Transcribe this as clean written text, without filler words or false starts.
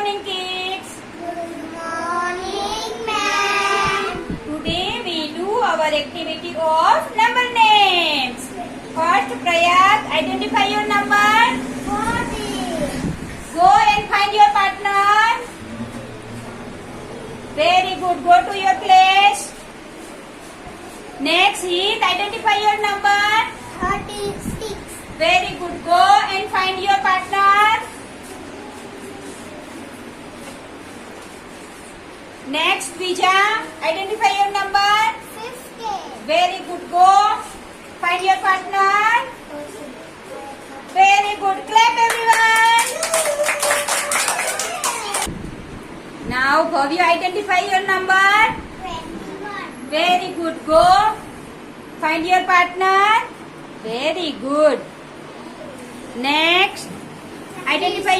morning, kids. Good morning, ma'am. Today we do our activity of number names. First, Prayat, identify your number. 40. Go and find your partner. Very good. Go to your place. Next, Heath, identify your number. 36. Very good. Go and find your partner. Next, Vija, identify your number. 50. Very good. Go find your partner. Very good. Clap everyone. Now, Bhavya, identify your number. 21. Very good. Go find your partner. Very good. Next, identify